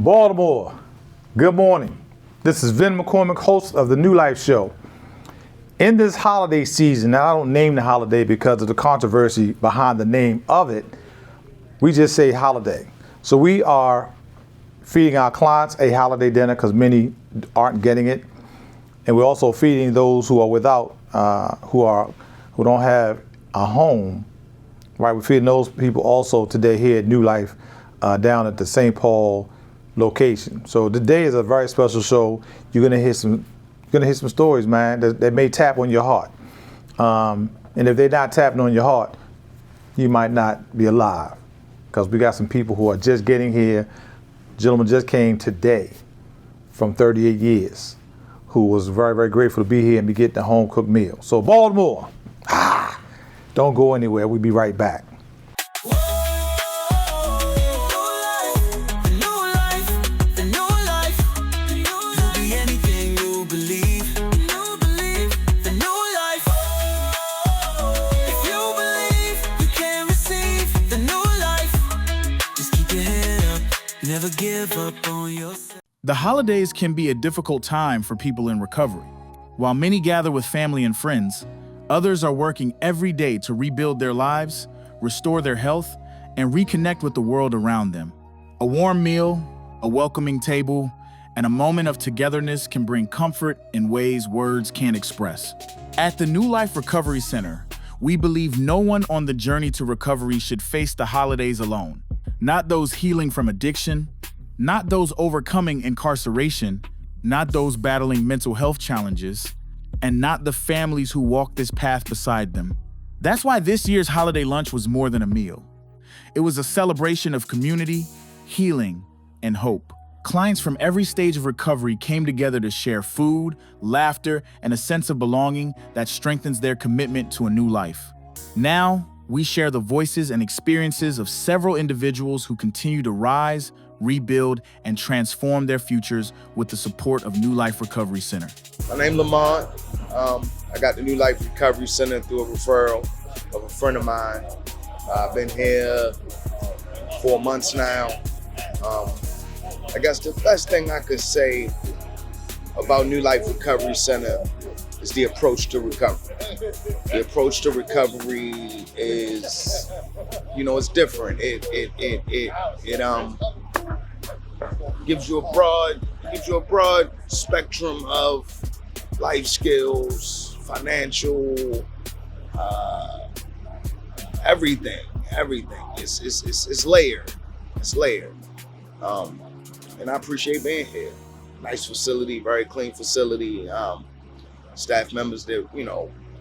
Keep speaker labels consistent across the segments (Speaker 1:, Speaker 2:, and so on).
Speaker 1: Baltimore, good morning. This is Vin McCormick, host of the New Life Show. In this holiday season, now I don't name the holiday because of the controversy behind the name of it, we just say holiday. So we are feeding our clients a holiday dinner because many aren't getting it. And we're also feeding those who are without, who don't have a home, right? We're feeding those people also today here at New Life down at the St. Paul location. So today is a very special show. You're gonna hear some stories, man, that may tap on your heart. And if they're not tapping on your heart, you might not be alive, because we got some people who are just getting here. Gentleman just came today from 38 years, who was very, very grateful to be here and be getting a home cooked meal. So Baltimore, don't go anywhere. We'll be right back.
Speaker 2: The holidays can be a difficult time for people in recovery. While many gather with family and friends, others are working every day to rebuild their lives, restore their health, and reconnect with the world around them. A warm meal, a welcoming table, and a moment of togetherness can bring comfort in ways words can't express. At the New Life Recovery Center, we believe no one on the journey to recovery should face the holidays alone. Not those healing from addiction, not those overcoming incarceration, not those battling mental health challenges, and not the families who walk this path beside them. That's why this year's holiday lunch was more than a meal. It was a celebration of community, healing, and hope. Clients from every stage of recovery came together to share food, laughter, and a sense of belonging that strengthens their commitment to a new life. Now, we share the voices and experiences of several individuals who continue to rise, rebuild, and transform their futures with the support of New Life Recovery Center.
Speaker 3: My name's Lamont. I got the New Life Recovery Center through a referral of a friend of mine. I've been here 4 months now. I guess the best thing I could say about New Life Recovery Center is the approach to recovery. The approach to recovery is, it's different. It gives you a broad spectrum of life skills, financial, everything. It's layered. It's layered. And I appreciate being here. Nice facility, very clean facility. Staff members that,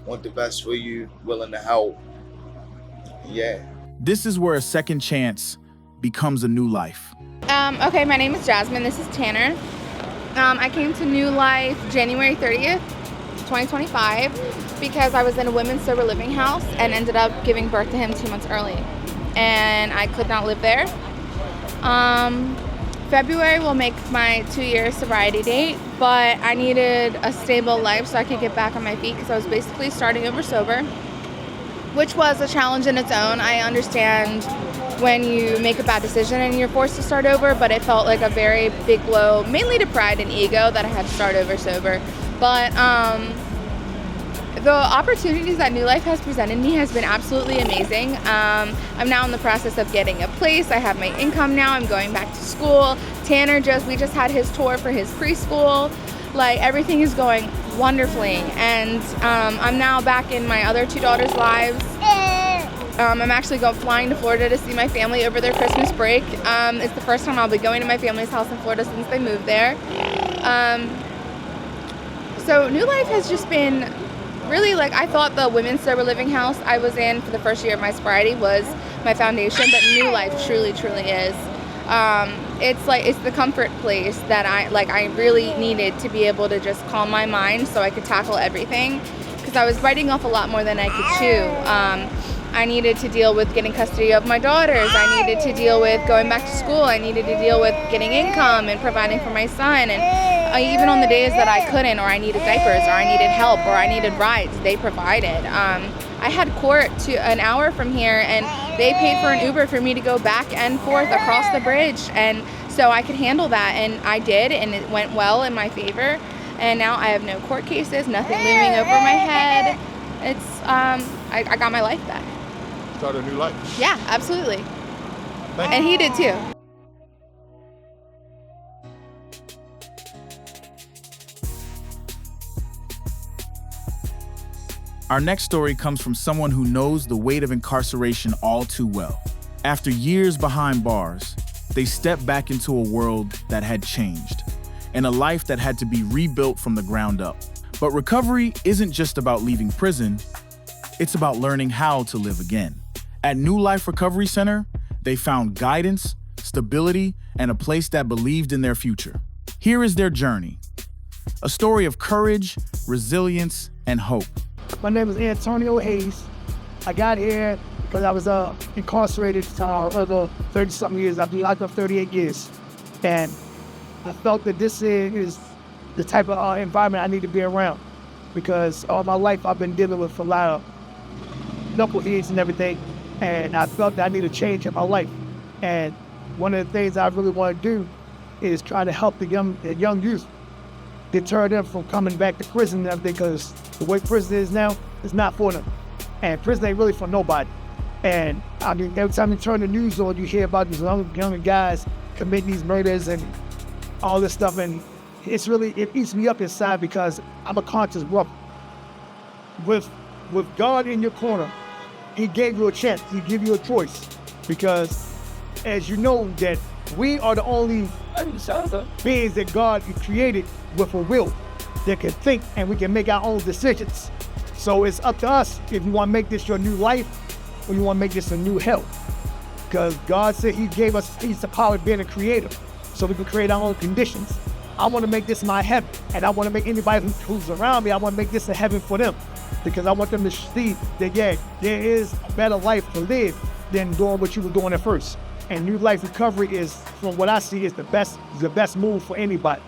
Speaker 3: want the best for you, willing to help. Yeah.
Speaker 2: This is where a second chance becomes a new life.
Speaker 4: Okay, my name is Jasmine. This is Tanner. I came to New Life January 30th, 2025, because I was in a women's sober living house and ended up giving birth to him 2 months early. And I could not live there. February will make my 2-year sobriety date, but I needed a stable life so I could get back on my feet, because I was basically starting over sober, which was a challenge in its own. I understand when you make a bad decision and you're forced to start over, but it felt like a very big blow, mainly to pride and ego, that I had to start over sober. But the opportunities that New Life has presented me has been absolutely amazing. I'm now in the process of getting a place. I have my income now. I'm going back to school. Tanner we just had his tour for his preschool. Like, everything is going wonderfully. And I'm now back in my other 2 daughters' lives. I'm actually flying to Florida to see my family over their Christmas break. It's the first time I'll be going to my family's house in Florida since they moved there. So New Life has just been really, I thought the women's sober living house I was in for the first year of my sobriety was my foundation, but New Life truly, truly is. It's the comfort place that I really needed to be able to just calm my mind so I could tackle everything, because I was biting off a lot more than I could chew. I needed to deal with getting custody of my daughters. I needed to deal with going back to school. I needed to deal with getting income and providing for my son. And even on the days that I couldn't, or I needed diapers, or I needed help, or I needed rides, they provided. I had court an hour from here, and they paid for an Uber for me to go back and forth across the bridge. And so I could handle that, and I did, and it went well in my favor. And now I have no court cases, nothing looming over my head. It's I got my life back.
Speaker 5: Start a new life.
Speaker 4: Yeah, absolutely.
Speaker 5: Thank
Speaker 4: And he did too.
Speaker 2: Our next story comes from someone who knows the weight of incarceration all too well. After years behind bars, they stepped back into a world that had changed, and a life that had to be rebuilt from the ground up. But recovery isn't just about leaving prison, it's about learning how to live again. At New Life Recovery Center, they found guidance, stability, and a place that believed in their future. Here is their journey, a story of courage, resilience, and hope.
Speaker 6: My name is Antonio Hayes. I got here because I was incarcerated for over 30-something years. I've been locked up 38 years. And I felt that this is the type of environment I need to be around, because all my life I've been dealing with a lot of knuckleheads and everything. And I felt that I need a change in my life. And one of the things I really want to do is try to help the young youth, deter them from coming back to prison and everything, because the way prison is now, it's not for them. And prison ain't really for nobody. And I mean, every time you turn the news on, you hear about these young guys committing these murders and all this stuff. And it eats me up inside, because I'm a conscious brother. With God in your corner, he gave you a chance, he gave you a choice. Because as you know, that we are the only beings that God created with a will that can think, and we can make our own decisions. So it's up to us if you want to make this your new life or you want to make this a new hell. Because God said he's the power of being a creator, so we can create our own conditions. I want to make this my heaven, and I want to make anybody who's around me, I want to make this a heaven for them. Because I want them to see that, yeah, there is a better life to live than doing what you were doing at first. And New Life Recovery is, from what I see, is the best move for anybody,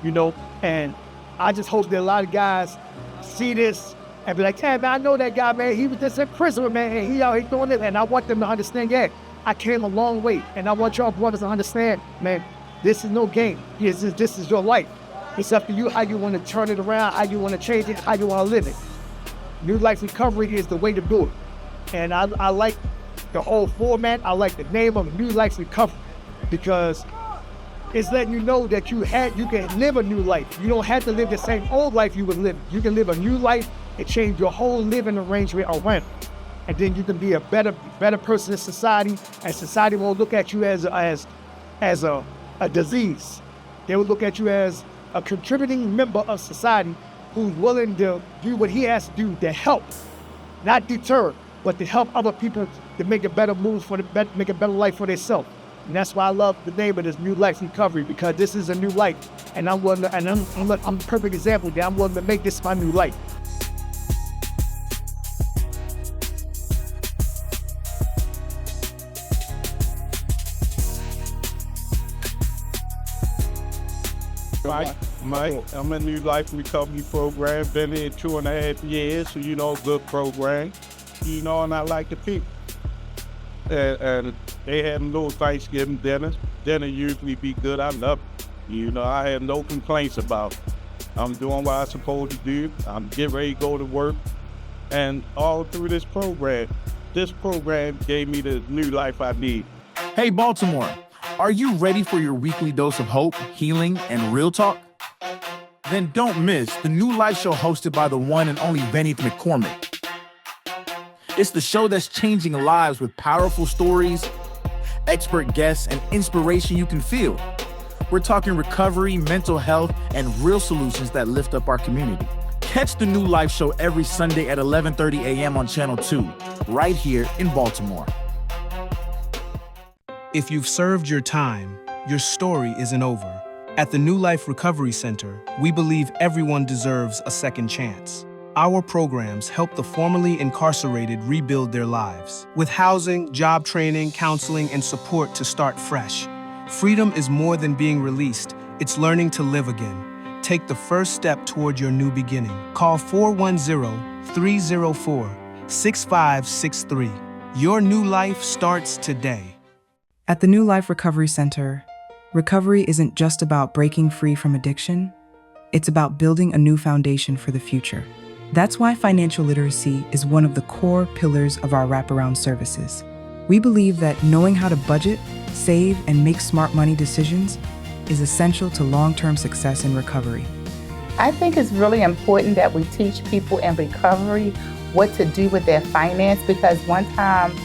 Speaker 6: you know. And I just hope that a lot of guys see this and be like, hey, man, I know that guy, man. He was just in prison, man, and he out here doing it. And I want them to understand, yeah, I came a long way. And I want y'all brothers to understand, man, this is no game. This is your life. It's up to you how you want to turn it around, how you want to change it, how you want to live it. New Life Recovery is the way to do it. And I like the whole format. I like the name of New Life Recovery, because it's letting you know that you can live a new life. You don't have to live the same old life you was living. You can live a new life and change your whole living arrangement around. And then you can be a better person in society, and society won't look at you as a disease. They will look at you as a contributing member of society who's willing to do what he has to do to help, not deter, but to help other people to make a better move make a better life for themselves. And that's why I love the name of this New Life Recovery, because this is a new life, and I'm a perfect example that I'm willing to make this my new life.
Speaker 5: Mike, I'm in New Life Recovery Program. Been here 2.5 years, so good program. And I like the people. And they had a little Thanksgiving dinner. Dinner usually be good. I love it. I have no complaints about it. I'm doing what I'm supposed to do. I'm getting ready to go to work. And all through this program gave me the new life I need.
Speaker 2: Hey, Baltimore, are you ready for your weekly dose of hope, healing, and real talk? Then don't miss the New Life Show hosted by the one and only Benny McCormick. It's the show that's changing lives with powerful stories, expert guests, and inspiration you can feel. We're talking recovery, mental health, and real solutions that lift up our community. Catch the New Life Show every Sunday at 11:30 a.m. on Channel 2, right here in Baltimore.
Speaker 7: If you've served your time, your story isn't over. At the New Life Recovery Center, we believe everyone deserves a second chance. Our programs help the formerly incarcerated rebuild their lives with housing, job training, counseling, and support to start fresh. Freedom is more than being released, it's learning to live again. Take the first step toward your new beginning. Call 410-304-6563. Your new life starts today.
Speaker 8: At the New Life Recovery Center, Recovery isn't just about breaking free from addiction, it's about building a new foundation for the future. That's why financial literacy is one of the core pillars of our wraparound services. We believe that knowing how to budget, save, and make smart money decisions is essential to long-term success in recovery.
Speaker 9: I think it's really important that we teach people in recovery what to do with their finance, because one time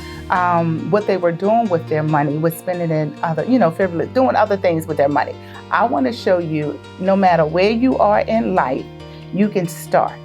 Speaker 9: what they were doing with their money was spending it in other, frivolous, doing other things with their money. I want to show you, no matter where you are in life, you can start.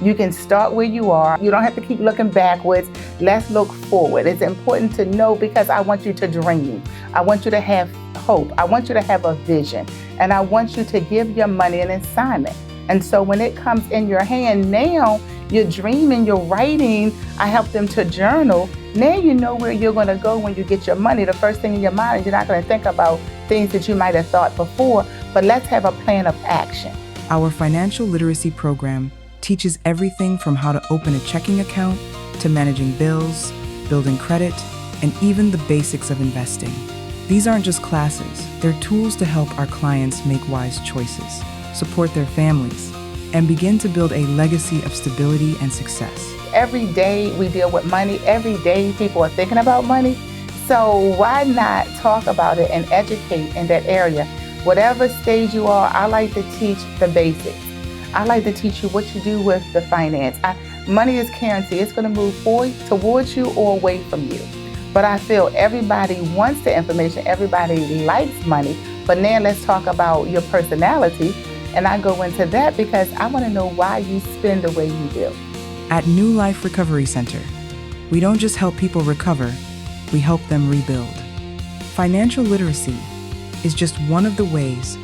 Speaker 9: You can start where you are. You don't have to keep looking backwards. Let's look forward. It's important to know, because I want you to dream. I want you to have hope. I want you to have a vision. And I want you to give your money an assignment. And so when it comes in your hand, now you're dreaming, you're writing. I help them to journal. Now you know where you're going to go when you get your money. The first thing in your mind, you're not going to think about things that you might have thought before, but let's have a plan of action.
Speaker 8: Our financial literacy program teaches everything from how to open a checking account to managing bills, building credit, and even the basics of investing. These aren't just classes, they're tools to help our clients make wise choices, support their families, and begin to build a legacy of stability and success.
Speaker 9: Every day we deal with money. Every day people are thinking about money. So why not talk about it and educate in that area? Whatever stage you are, I like to teach the basics. I like to teach you what you do with the finance. Money is currency. It's going to move forward towards you or away from you. But I feel everybody wants the information. Everybody likes money. But now let's talk about your personality. And I go into that because I want to know why you spend the way you do.
Speaker 8: At New Life Recovery Center, we don't just help people recover, we help them rebuild. Financial literacy is just one of the ways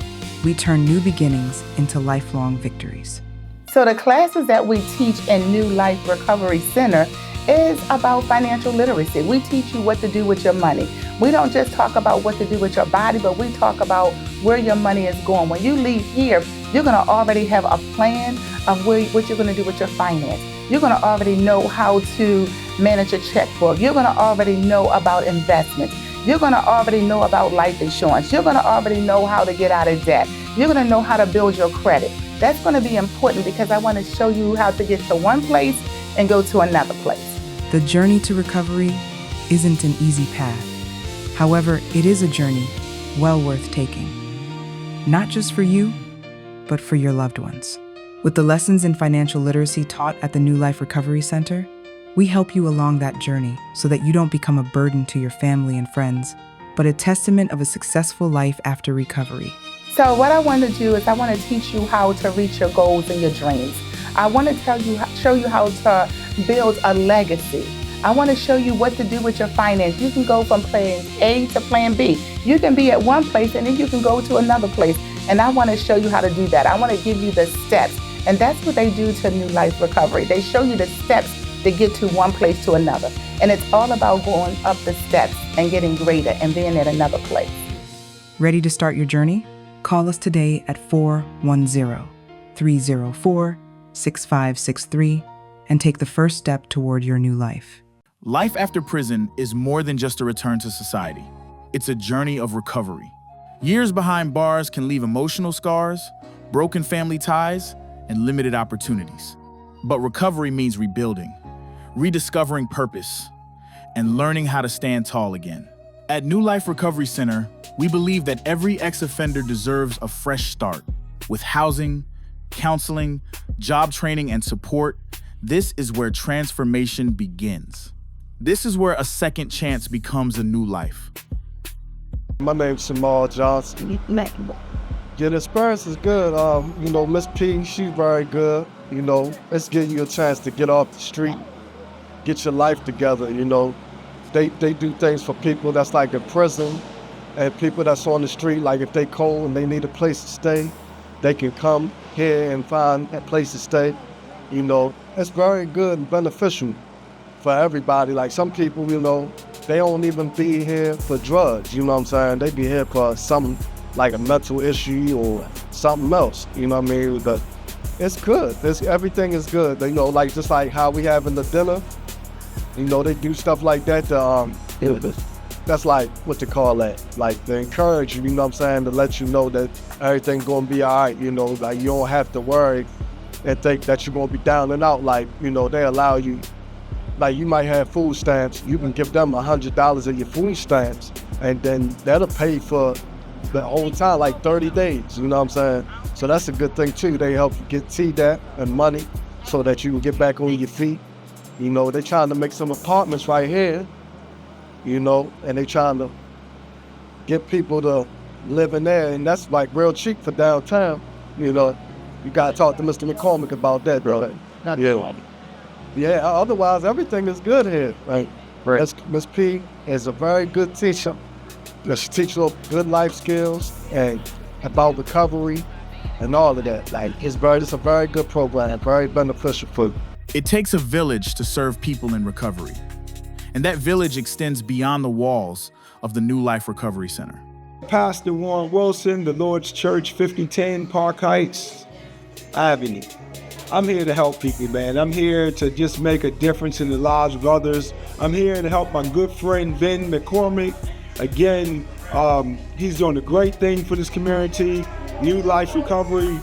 Speaker 8: we turn new beginnings into lifelong victories.
Speaker 9: So the classes that we teach in New Life Recovery Center is about financial literacy. We teach you what to do with your money. We don't just talk about what to do with your body, but we talk about where your money is going. When you leave here, you're going to already have a plan of what you're going to do with your finance. You're going to already know how to manage a checkbook. You're going to already know about investments. You're going to already know about life insurance. You're going to already know how to get out of debt. You're going to know how to build your credit. That's going to be important because I want to show you how to get to one place and go to another place.
Speaker 8: The journey to recovery isn't an easy path. However, it is a journey well worth taking. Not just for you, but for your loved ones. With the lessons in financial literacy taught at the New Life Recovery Center, we help you along that journey so that you don't become a burden to your family and friends, but a testament of a successful life after recovery.
Speaker 9: So what I want to do is I want to teach you how to reach your goals and your dreams. I want to show you how to build a legacy. I want to show you what to do with your finance. You can go from plan A to plan B. You can be at one place and then you can go to another place. And I want to show you how to do that. I want to give you the steps. And that's what they do to New Life Recovery. They show you the steps to get to one place to another. And it's all about going up the steps and getting greater and being at another place.
Speaker 8: Ready to start your journey? Call us today at 410-304-6563 and take the first step toward your new life.
Speaker 2: Life after prison is more than just a return to society. It's a journey of recovery. Years behind bars can leave emotional scars, broken family ties, and limited opportunities. But recovery means rebuilding, rediscovering purpose, and learning how to stand tall again. At New Life Recovery Center, we believe that every ex-offender deserves a fresh start. With housing, counseling, job training, and support, this is where transformation begins. This is where a second chance becomes a new life.
Speaker 5: My name's Jamal Johnson. Yeah, the experience is good. Miss P, she's very good. It's giving you a chance to get off the street, get your life together. They do things for people that's like in prison and people that's on the street. Like if they cold and they need a place to stay, they can come here and find a place to stay. It's very good and beneficial for everybody. Like some people, they don't even be here for drugs. You know what I'm saying? They be here for something like a mental issue or something else. You know what I mean? But it's good. Everything is good. Just like how we having the dinner. They do stuff like that to
Speaker 10: that's like what you call that, like to encourage you, you know what I'm saying, to let you know that everything's gonna be all right, you know, like you don't have to worry and think that you're gonna be down and out. Like, you know, they allow you, like you might have food stamps, you can give them $100 of your food stamps, and then that'll pay for the whole time, like 30 days, you know what I'm saying? So that's a good thing too. They help you get that and money so that you can get back on your feet. You know, they're trying to make some apartments right here, you know, and they trying to get people to live in there, and that's like real cheap for downtown, you know. You gotta talk to Mr. McCormick about that, bro. Yeah, otherwise everything is good here. Like, Miss P is a very good teacher. She teaches good life skills and about recovery and all of that. Like, it's a very good program, very beneficial for you.
Speaker 2: It takes a village to serve people in recovery. And that village extends beyond the walls of the New Life Recovery Center.
Speaker 5: Pastor Warren Wilson, the Lord's Church, 5010 Park Heights Avenue. I'm here to help people, man. I'm here to just make a difference in the lives of others. I'm here to help my good friend, Ben McCormick. Again, he's doing a great thing for this community, New Life Recovery.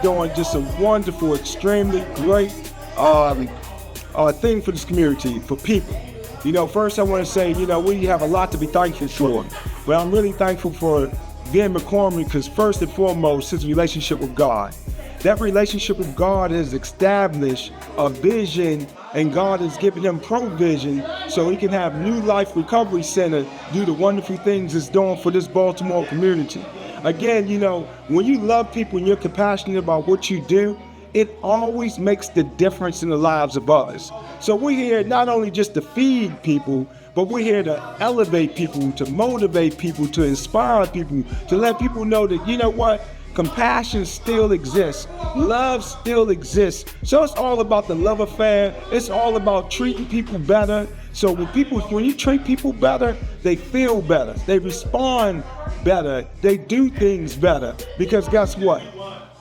Speaker 5: Doing just a wonderful, extremely great thing for this community, for people. You know, first I want to say, you know, we have a lot to be thankful for, but I'm really thankful for Ben McCormick because first and foremost, his relationship with God. That relationship with God has established a vision, and God has given him provision so he can have New Life Recovery Center do the wonderful things it's doing for this Baltimore community. Again, you know, when you love people and you're compassionate about what you do, it always makes the difference in the lives of others. So we're here not only just to feed people, but we're here to elevate people, to motivate people, to inspire people, to let people know that, you know what, compassion still exists, love still exists. So it's all about the love affair. It's all about treating people better. So when you treat people better, they feel better, they respond better, they do things better, because guess what?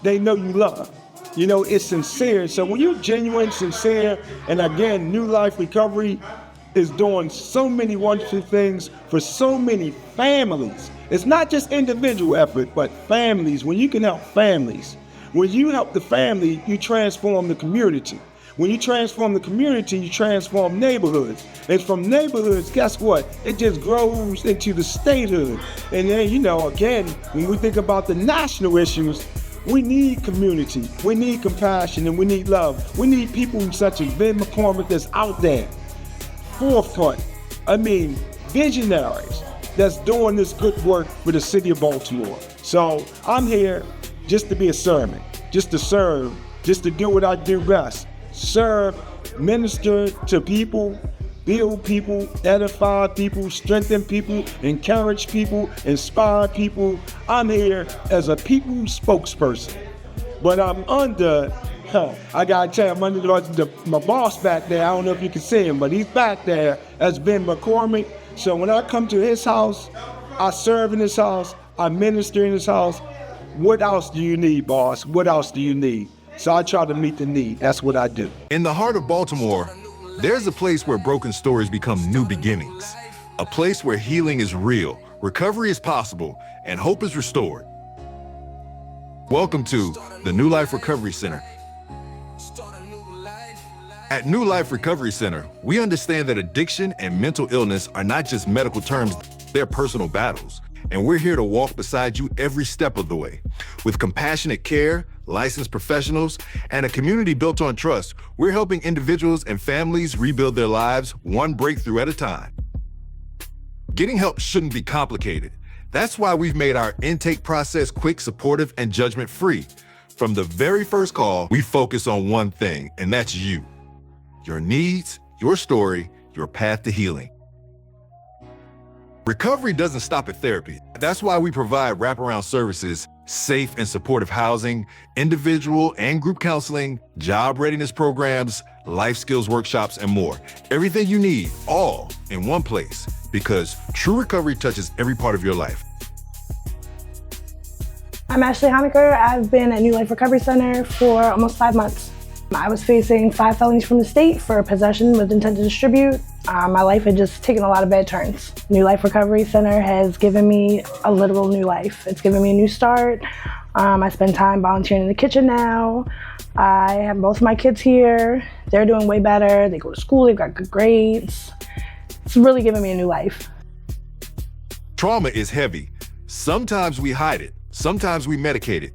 Speaker 5: They know you love. You know, it's sincere. So when you're genuine, sincere, and again, New Life Recovery is doing so many wonderful things for so many families. It's not just individual effort, but families. When you can help families, when you help the family, you transform the community. When you transform the community, you transform neighborhoods. And from neighborhoods, guess what? It just grows into the statehood. And then, you know, again, when we think about the national issues, we need community, we need compassion, and we need love. We need people such as Ben McCormick that's out there, forefront. I mean, visionaries that's doing this good work for the city of Baltimore. So I'm here just to be a servant, just to serve, just to do what I do best. Serve, minister to people, build people, edify people, strengthen people, encourage people, inspire people. I'm here as a people spokesperson, but I'm under, I gotta tell you, I'm under my boss back there. I don't know if you can see him, but he's back there as Ben McCormick. So when I come to his house, I serve in his house, I minister in his house. What else do you need, boss? What else do you need? So I try to meet the need. That's what I do.
Speaker 11: In the heart of Baltimore, there's a place where broken stories become new beginnings. A place where healing is real, recovery is possible, and hope is restored. Welcome to the New Life Recovery Center. At New Life Recovery Center, we understand that addiction and mental illness are not just medical terms, they're personal battles. And we're here to walk beside you every step of the way. With compassionate care, licensed professionals, and a community built on trust, we're helping individuals and families rebuild their lives one breakthrough at a time. Getting help shouldn't be complicated. That's why we've made our intake process quick, supportive, and judgment-free. From the very first call, we focus on one thing, and that's you. Your needs, your story, your path to healing. Recovery doesn't stop at therapy. That's why we provide wraparound services, safe and supportive housing, individual and group counseling, job readiness programs, life skills workshops, and more. Everything you need, all in one place, because true recovery touches every part of your life.
Speaker 12: I'm Ashley Honecker. I've been at New Life Recovery Center for almost 5 months. I was facing 5 felonies from the state for possession with intent to distribute, My life had just taken a lot of bad turns. New Life Recovery Center has given me a literal new life. It's given me a new start. I spend time volunteering in the kitchen now. I have both of my kids here. They're doing way better. They go to school, they've got good grades. It's really given me a new life.
Speaker 11: Trauma is heavy. Sometimes we hide it, sometimes we medicate it.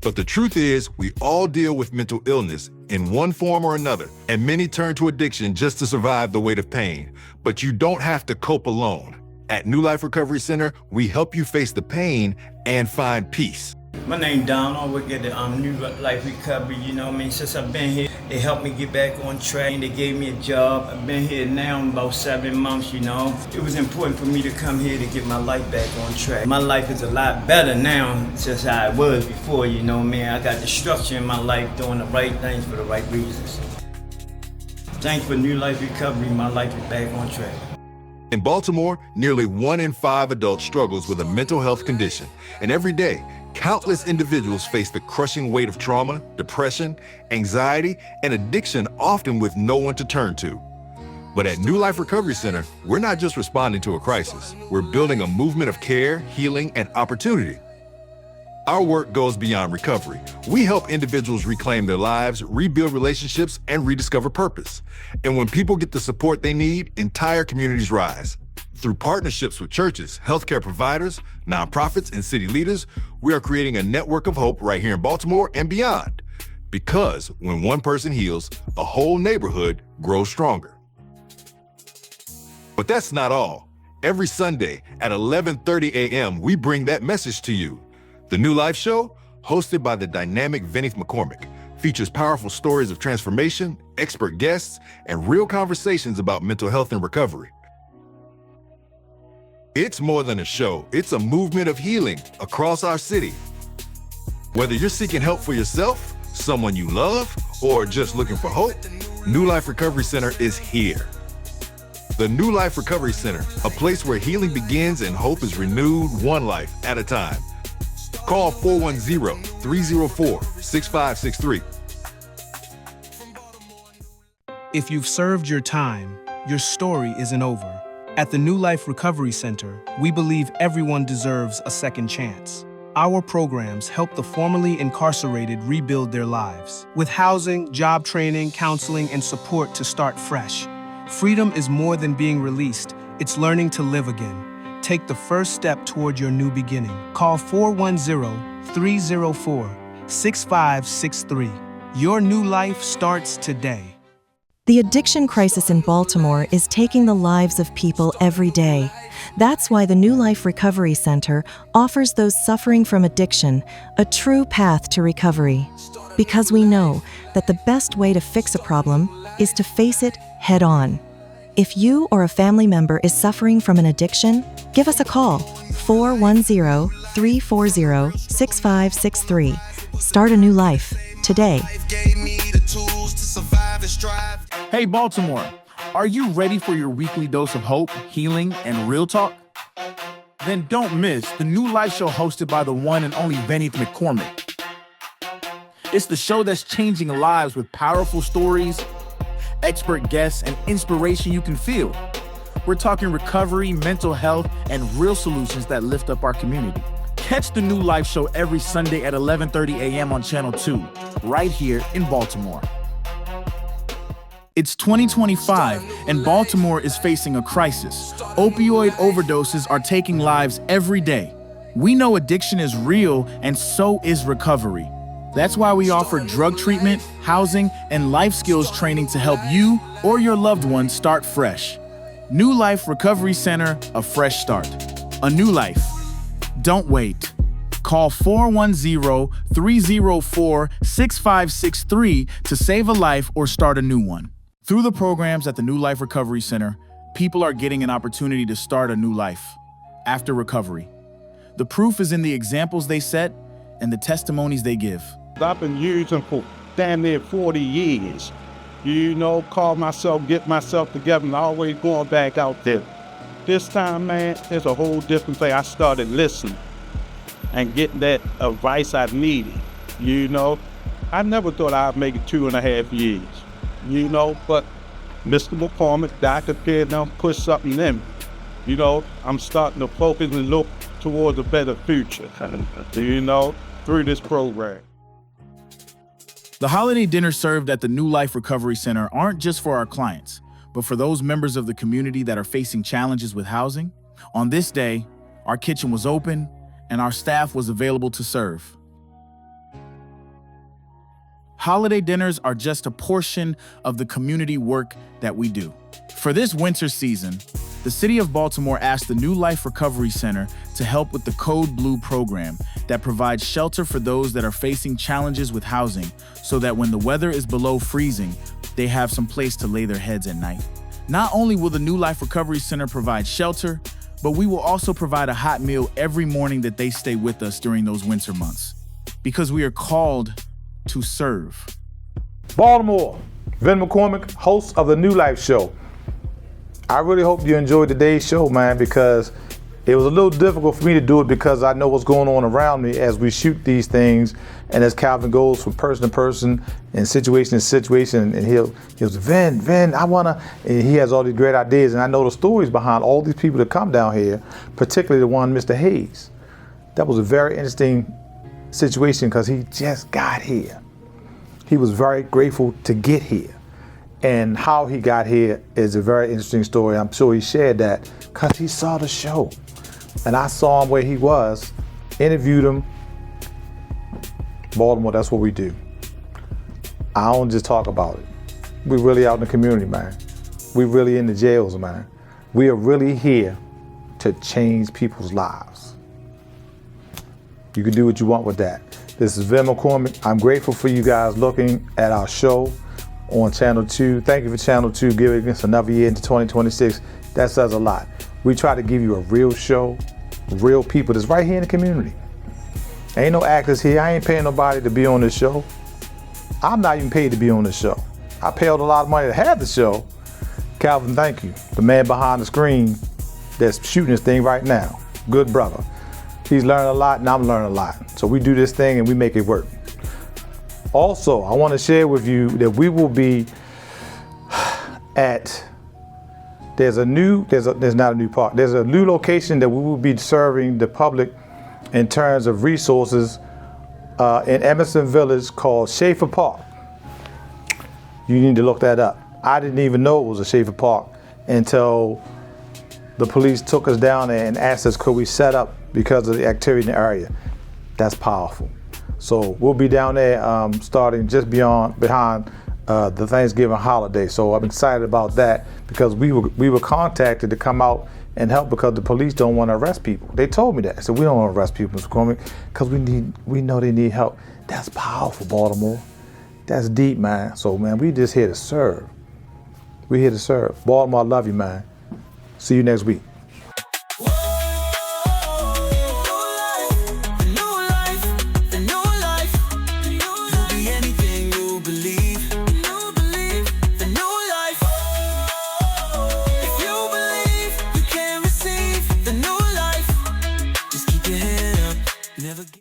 Speaker 11: But the truth is, we all deal with mental illness in one form or another, and many turn to addiction just to survive the weight of pain. But you don't have to cope alone. At New Life Recovery Center, we help you face the pain and find peace.
Speaker 13: My name Don. I work at the New Life Recovery. You know what I mean? Since I've been here, they helped me get back on track. They gave me a job. I've been here now about 7 months, you know. It was important for me to come here to get my life back on track. My life is a lot better now since how it was before, you know what I mean? I got the structure in my life, doing the right things for the right reasons. Thanks for New Life Recovery. My life is back on track.
Speaker 11: In Baltimore, nearly 1 in 5 adults struggles with a mental health condition. And every day, countless individuals face the crushing weight of trauma, depression, anxiety, and addiction, often with no one to turn to. But at New Life Recovery Center, we're not just responding to a crisis. We're building a movement of care, healing, and opportunity. Our work goes beyond recovery. We help individuals reclaim their lives, rebuild relationships, and rediscover purpose. And when people get the support they need, entire communities rise. Through partnerships with churches, healthcare providers, nonprofits, and city leaders, we are creating a network of hope right here in Baltimore and beyond. Because when one person heals, the whole neighborhood grows stronger. But that's not all. Every Sunday at 11:30 a.m., we bring that message to you. The New Life Show, hosted by the dynamic Vinnie McCormick, features powerful stories of transformation, expert guests, and real conversations about mental health and recovery. It's more than a show, it's a movement of healing across our city. Whether you're seeking help for yourself, someone you love, or just looking for hope, New Life Recovery Center is here. The New Life Recovery Center, a place where healing begins and hope is renewed one life at a time. Call 410-304-6563.
Speaker 7: If you've served your time, your story isn't over. At the New Life Recovery Center, we believe everyone deserves a second chance. Our programs help the formerly incarcerated rebuild their lives with housing, job training, counseling, and support to start fresh. Freedom is more than being released, it's learning to live again. Take the first step toward your new beginning. Call 410-304-6563. Your new life starts today.
Speaker 14: The addiction crisis in Baltimore is taking the lives of people every day. That's why the New Life Recovery Center offers those suffering from addiction a true path to recovery. Because we know that the best way to fix a problem is to face it head on. If you or a family member is suffering from an addiction, give us a call, 410-340-6563. Start a new life today.
Speaker 2: Hey Baltimore, are you ready for your weekly dose of hope, healing, and real talk? Then don't miss the New Life Show hosted by the one and only Vinnie McCormick. It's the show that's changing lives with powerful stories, expert guests, and inspiration you can feel. We're talking recovery, mental health, and real solutions that lift up our community. Catch the New Life Show every Sunday at 11:30 a.m. on Channel 2, right here in Baltimore. It's 2025, and Baltimore is facing a crisis. Opioid overdoses are taking lives every day. We know addiction is real, and so is recovery. That's why we offer drug treatment, housing, and life skills training to help you or your loved ones start fresh. New Life Recovery Center, a fresh start. A new life. Don't wait. Call 410-304-6563 to save a life or start a new one. Through the programs at the New Life Recovery Center, people are getting an opportunity to start a new life after recovery. The proof is in the examples they set and the testimonies they give.
Speaker 5: I've been using for damn near 40 years. You know, call myself, get myself together, and always going back out there. This time, man, it's a whole different thing. I started listening and getting that advice I needed. You know, I never thought I'd make it 2.5 years. You know, but Mr. McCormick, Dr. Kid, now put something in me. You know, I'm starting to focus and look towards a better future, you know, through this program.
Speaker 2: The holiday dinners served at the New Life Recovery Center aren't just for our clients, but for those members of the community that are facing challenges with housing. On this day, our kitchen was open and our staff was available to serve. Holiday dinners are just a portion of the community work that we do. For this winter season, the City of Baltimore asked the New Life Recovery Center to help with the Code Blue program that provides shelter for those that are facing challenges with housing so that when the weather is below freezing, they have some place to lay their heads at night. Not only will the New Life Recovery Center provide shelter, but we will also provide a hot meal every morning that they stay with us during those winter months, because we are called to serve.
Speaker 1: Baltimore, Vin McCormick, host of the New Life Show. I really hope you enjoyed today's show, man, because it was a little difficult for me to do it because I know what's going on around me as we shoot these things, and as Calvin goes from person to person and situation to situation, and he'll say, Vin, I wanna, and he has all these great ideas, and I know the stories behind all these people that come down here, particularly the one, Mr. Hayes. That was a very interesting situation because he just got here. He was very grateful to get here. And how he got here is a very interesting story. I'm sure he shared that because he saw the show. And I saw him where he was, interviewed him. Baltimore, that's what we do. I don't just talk about it. We really out in the community, man. We really in the jails, man. We are really here to change people's lives. You can do what you want with that. This is Vin McCormick. I'm grateful for you guys looking at our show on Channel 2. Thank you for Channel 2 giving us another year into 2026. That says a lot. We try to give you a real show, real people that's right here in the community. Ain't no actors here. I ain't paying nobody to be on this show. I'm not even paid to be on this show. I paid a lot of money to have the show. Calvin, thank you. The man behind the screen that's shooting this thing right now. Good brother. He's learning a lot and I'm learning a lot. So we do this thing and we make it work. Also, I want to share with you that we will be at, there's a new location that we will be serving the public in terms of resources in Emerson Village called Schaefer Park. You need to look that up. I didn't even know it was a Schaefer Park until the police took us down there and asked us could we set up because of the activity in the area. That's powerful. So we'll be down there starting just behind the Thanksgiving holiday. So I'm excited about that because we were contacted to come out and help because the police don't want to arrest people. They told me that. I said, we don't want to arrest people, Mr. McCormick, because we know they need help. That's powerful, Baltimore. That's deep, man. So, man, we just here to serve. We're here to serve. Baltimore, I love you, man. See you next week.